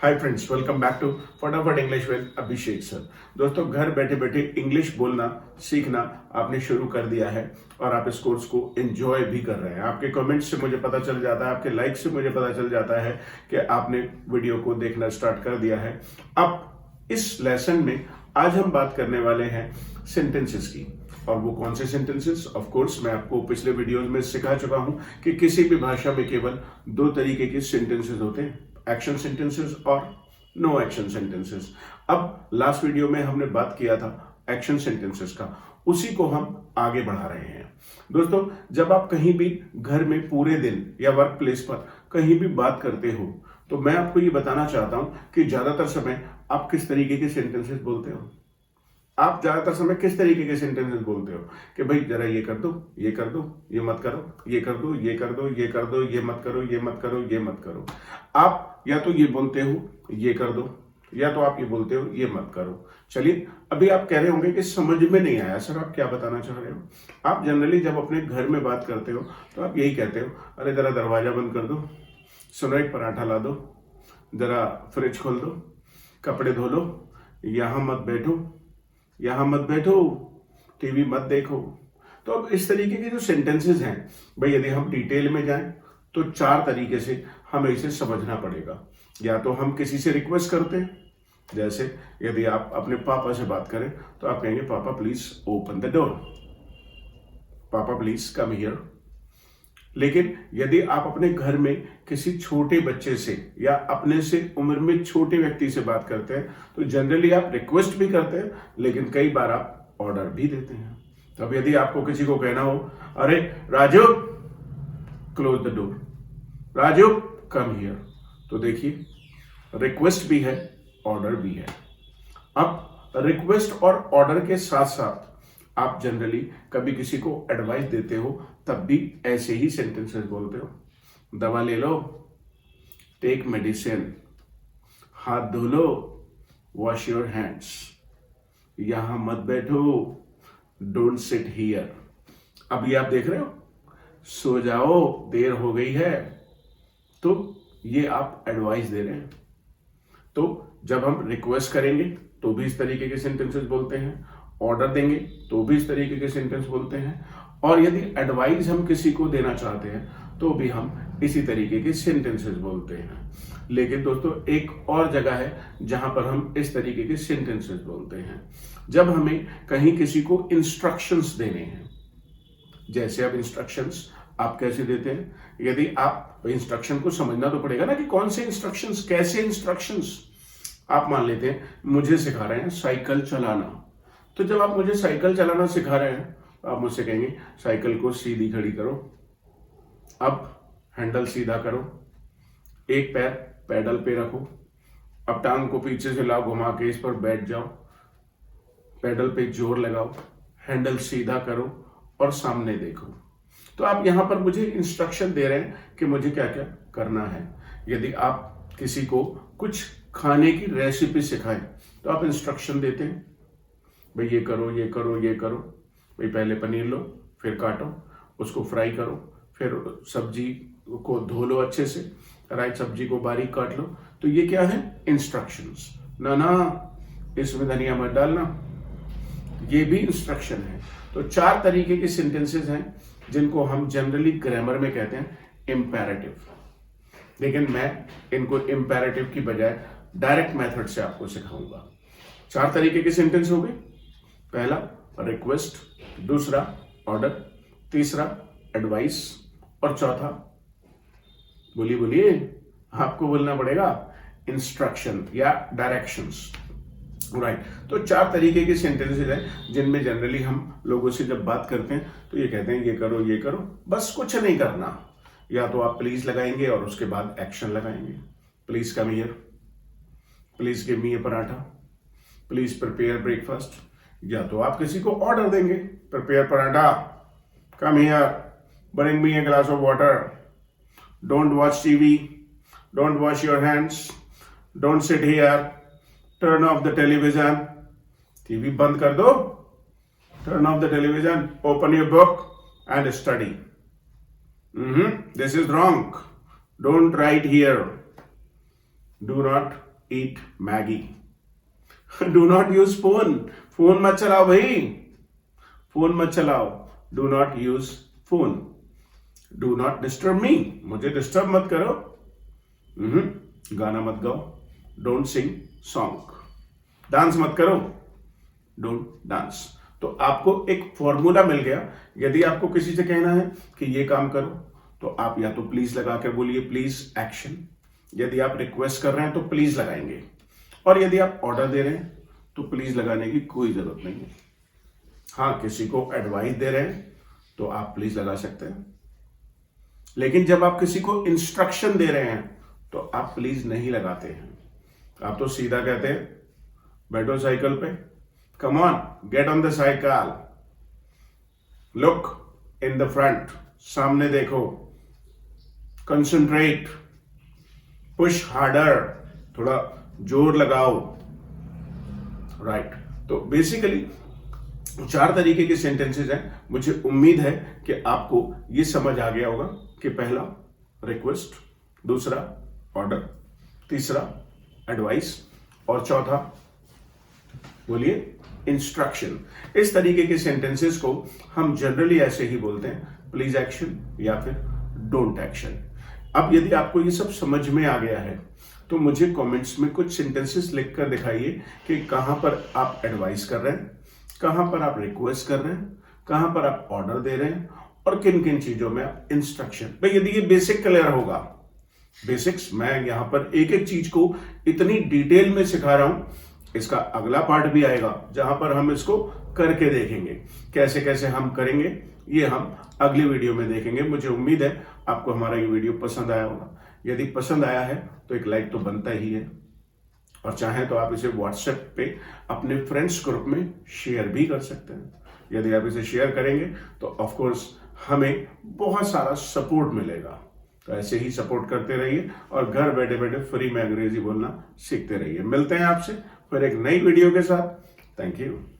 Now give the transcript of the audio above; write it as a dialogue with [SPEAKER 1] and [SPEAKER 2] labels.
[SPEAKER 1] Hi friends, welcome back to फटाफट English with Abhishek sir. दोस्तों, घर बैठे बैठे इंग्लिश बोलना सीखना आपने शुरू कर दिया है और आप इस कोर्स को एंजॉय भी कर रहे हैं। आपके कमेंट्स से मुझे पता चल जाता है, आपके लाइक से मुझे पता चल जाता है कि आपने वीडियो को देखना स्टार्ट कर दिया है। अब इस लेसन में आज हम बात करने वाले हैं सेंटेंसेस की। और वो कौन से सेंटेंसेस? ऑफ कोर्स मैं आपको पिछले वीडियोस में सिखा चुका हूं कि किसी भी भाषा में केवल दो तरीके के सेंटेंसेस होते हैं, एक्शन सेंटेंसेस और नो एक्शन सेंटेंसेस। अब लास्ट वीडियो में हमने बात किया था एक्शन सेंटेंसेस का, उसी को हम आगे बढ़ा रहे हैं। दोस्तों, जब आप कहीं भी घर में पूरे दिन या वर्क प्लेस पर कहीं भी बात करते हो तो मैं आपको ये बताना चाहता हूं कि ज्यादातर समय आप किस तरीके के सेंटेंसेस बोलते हो। आप ज्यादातर समय किस तरीके के सेंटेंसेस बोलते हो कि भाई जरा ये कर दो, ये कर दो, ये मत करो, ये कर दो, ये कर दो, ये कर दो, ये मत करो, ये मत करो, ये मत करो। आप या तो ये बोलते हो ये कर दो, या तो आप ये बोलते हो ये मत करो। चलिए, अभी आप कह रहे होंगे कि समझ में नहीं आया सर, आप क्या बताना चाह रहे हो। आप जनरली जब अपने घर में बात करते हो तो आप यही कहते हो, अरे जरा दरवाजा बंद कर दो, सुनो एक पराठा ला दो, जरा फ्रिज खोल दो, कपड़े धो लो, यहां मत बैठो, यहां मत बैठो, टीवी मत देखो। तो अब इस तरीके के जो सेंटेंसेस हैं भाई, यदि हम डिटेल में जाएं तो चार तरीके से हमें इसे समझना पड़ेगा। या तो हम किसी से रिक्वेस्ट करते हैं, जैसे यदि आप अपने पापा से बात करें तो आप कहेंगे पापा प्लीज ओपन द डोर, पापा प्लीज कम हियर। लेकिन यदि आप अपने घर में किसी छोटे बच्चे से या अपने से उम्र में छोटे व्यक्ति से बात करते हैं तो जनरली आप रिक्वेस्ट भी करते हैं, लेकिन कई बार आप ऑर्डर भी देते हैं। तो अब यदि आपको किसी को कहना हो, अरे Raju close the door, Raju come here, तो देखिए रिक्वेस्ट भी है, ऑर्डर भी है। अब रिक्वेस्ट और ऑर्डर के साथ साथ आप जनरली कभी किसी को एडवाइस देते हो तब भी ऐसे ही सेंटेंसेस बोलते हो। दवा ले लो, टेक मेडिसिन, हाथ धो लो, वॉश योर हैंड्स, यहां मत बैठो, डोंट सिट हियर। अभी आप देख रहे हो, सो जाओ देर हो गई है, तो ये आप एडवाइस दे रहे हैं। तो जब हम रिक्वेस्ट करेंगे तो भी इस तरीके के सेंटेंसेस बोलते हैं, ऑर्डर देंगे तो भी इस तरीके के सेंटेंस बोलते हैं, और यदि एडवाइस हम किसी को देना चाहते हैं तो भी हम इसी तरीके के सेंटेंसेस बोलते हैं। लेकिन दोस्तों, एक और जगह है जहां पर हम इस तरीके के सेंटेंसेस बोलते हैं, जब हमें कहीं किसी को इंस्ट्रक्शंस देने हैं। जैसे अब इंस्ट्रक्शंस आप कैसे देते हैं? यदि आप इंस्ट्रक्शन को समझना तो पड़ेगा ना कि कौन से इंस्ट्रक्शंस, कैसे इंस्ट्रक्शंस। आप मान लेते हैं मुझे सिखा रहे हैं साइकिल चलाना, तो जब आप मुझे साइकिल चलाना सिखा रहे हैं तो आप मुझसे कहेंगे साइकिल को सीधी खड़ी करो, अब हैंडल सीधा करो, एक पैर पैडल पे रखो, अब टांग को पीछे से लाओ, घुमा के इस पर बैठ जाओ, पैडल पे जोर लगाओ, हैंडल सीधा करो और सामने देखो। तो आप यहां पर मुझे इंस्ट्रक्शन दे रहे हैं कि मुझे क्या क्या करना है। यदि आप किसी को कुछ खाने की रेसिपी सिखाएं तो आप इंस्ट्रक्शन देते हैं, भाई ये करो, ये करो, ये करो, भाई पहले पनीर लो, फिर काटो, उसको फ्राई करो, फिर सब्जी को धो लो अच्छे से, राइट, सब्जी को बारीक काट लो। तो ये क्या है? इंस्ट्रक्शंस। ना ना इसमें धनिया मत डालना, ये भी इंस्ट्रक्शन है। तो चार तरीके के सेंटेंसेस हैं जिनको हम जनरली ग्रामर में कहते हैं इंपेरेटिव, लेकिन मैं इनको इंपेरेटिव की बजाय डायरेक्ट मेथड से आपको सिखाऊंगा। चार तरीके के सेंटेंस हो गए, पहला रिक्वेस्ट, दूसरा ऑर्डर, तीसरा एडवाइस, और चौथा बोलिए बोलिए, आपको बोलना पड़ेगा इंस्ट्रक्शन या डायरेक्शंस, राइट। तो चार तरीके के सेंटेंसेस हैं जिनमें जनरली हम लोगों से जब बात करते हैं तो ये कहते हैं ये करो, ये करो, बस कुछ नहीं करना। या तो आप प्लीज लगाएंगे और उसके बाद एक्शन लगाएंगे, please come here, please give me A paratha, please prepare breakfast. या तो आप किसी को ऑर्डर देंगे, prepare paratha, come here, bring me a glass of water, don't watch TV, don't wash your hands, don't sit here, turn off the television, TV बंद कर दो, turn off the television, open your book and study, this is wrong, don't write here, do not eat Maggie. Do not use phone. Phone मत चलाओ भाई, phone मत चलाओ. Do not use phone. Do not disturb me. मुझे disturb मत करो. गाना मत गाओ. Don't sing song. डांस मत करो. Don't dance. तो आपको एक फॉर्मूला मिल गया. यदि आपको किसी से कहना है कि ये काम करो, तो आप या तो प्लीज लगा कर बोलिए प्लीज एक्शन. यदि आप रिक्वेस्ट कर रहे हैं तो प्लीज लगाएंगे, और यदि आप ऑर्डर दे रहे हैं तो प्लीज लगाने की कोई जरूरत नहीं है. हाँ, किसी को एडवाइस दे रहे हैं तो आप प्लीज लगा सकते हैं, लेकिन जब आप किसी को इंस्ट्रक्शन दे रहे हैं तो आप प्लीज नहीं लगाते हैं. आप तो सीधा कहते हैं बैठो साइकिल पे, come on get on the cycle, look in the front, सामने देखो, कंसंट्रेट, पुश हार्डर, थोड़ा जोर लगाओ. राइट. तो बेसिकली 4 तरीके के सेंटेंसेस हैं. मुझे उम्मीद है कि आपको ये समझ आ गया होगा कि पहला रिक्वेस्ट, दूसरा ऑर्डर, तीसरा एडवाइस, और चौथा बोलिए इंस्ट्रक्शन. इस तरीके के सेंटेंसेस को हम जनरली ऐसे ही बोलते हैं, प्लीज एक्शन या फिर डोंट एक्शन. अब यदि आपको ये सब समझ में आ गया है तो मुझे कमेंट्स में कुछ सेंटेंसेस लिखकर दिखाइए कि कहां पर आप एडवाइस कर रहे हैं, कहां पर आप रिक्वेस्ट कर रहे हैं, कहां पर आप ऑर्डर दे रहे हैं, और किन किन चीजों में आप इंस्ट्रक्शन. भाई यदि ये बेसिक क्लियर होगा, बेसिक्स मैं यहां पर एक एक चीज को इतनी डिटेल में सिखा रहा हूं. इसका अगला पार्ट भी आएगा जहां पर हम इसको करके देखेंगे, कैसे कैसे हम करेंगे ये हम अगली वीडियो में देखेंगे. मुझे उम्मीद है आपको हमारा ये वीडियो पसंद आया होगा. यदि पसंद आया है तो एक लाइक तो बनता ही है, और चाहें तो आप इसे व्हाट्सएप पे अपने फ्रेंड्स ग्रुप में शेयर भी कर सकते हैं. यदि आप इसे शेयर करेंगे तो ऑफ कोर्स हमें बहुत सारा सपोर्ट मिलेगा. तो ऐसे ही सपोर्ट करते रहिए और घर बैठे बैठे फ्री में अंग्रेजी बोलना सीखते रहिए. मिलते हैं आपसे फिर एक नई वीडियो के साथ. Thank you.